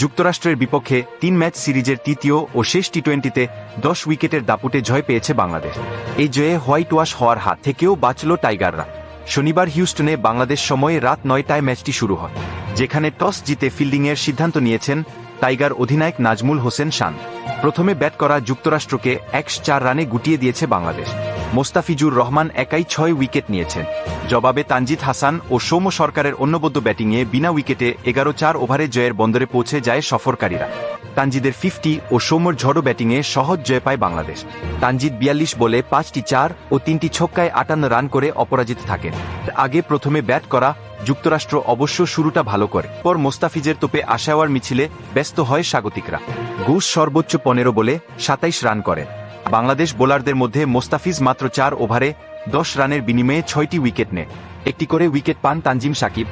যুক্তরাষ্ট্রের বিপক্ষে ৩ ম্যাচ সিরিজের তৃতীয় ও শেষ টি-20তে ১০ উইকেটের দাপুটে জয় পেয়েছে বাংলাদেশ। এই জয়ে হোয়াইট ওয়াশ হওয়ার হাত থেকেও বাঁচল টাইগাররা। শনিবার হিউস্টনে বাংলাদেশ সময়ে রাত ৯টায় ম্যাচটি শুরু হয়, যেখানে টস জিতে ফিল্ডিংয়ের সিদ্ধান্ত নিয়েছেন টাইগার অধিনায়ক নাজমুল হোসেন শান। প্রথমে ব্যাট করা যুক্তরাষ্ট্রকে ১০৪ রানে গুটিয়ে দিয়েছে বাংলাদেশ। মোস্তাফিজুর রহমান একাই ৬ উইকেট নিয়েছেন। জবাবে তানজিদ হাসান ও সৌম্য সরকারের অন্যবদ্য ব্যাটিংয়ে বিনা উইকেটে ১১-৪ ওভারে জয়ের বন্দরে পৌঁছে যায় সফরকারীরা। তানজিদের 50 ও সৌম্যর ঝড়ো ব্যাটিংয়ে সহজ জয় পায় বাংলাদেশ। তানজিদ ৪২ বলে ৫টি ৪ ও ৩টি ছক্কায় ৫৮ রান করে অপরাজিত থাকেন। আগে প্রথমে ব্যাট করা যুক্তরাষ্ট্র অবশ্য শুরুটা ভালো করে, পর মোস্তাফিজের তোপে আশাওয়ার মিছিলে ব্যস্ত হয় স্বাগতিকরা। ঘুষ সর্বোচ্চ ১৫ বলে ২৭ রান করেন। বাংলাদেশ বোলারদের মধ্যে মোস্তাফিজ মাত্র ৪ ওভারে ১০ রানের বিনিময়ে ৬টি উইকেট নেয়। একটি করে উইকেট পান তানজিম সাকিব।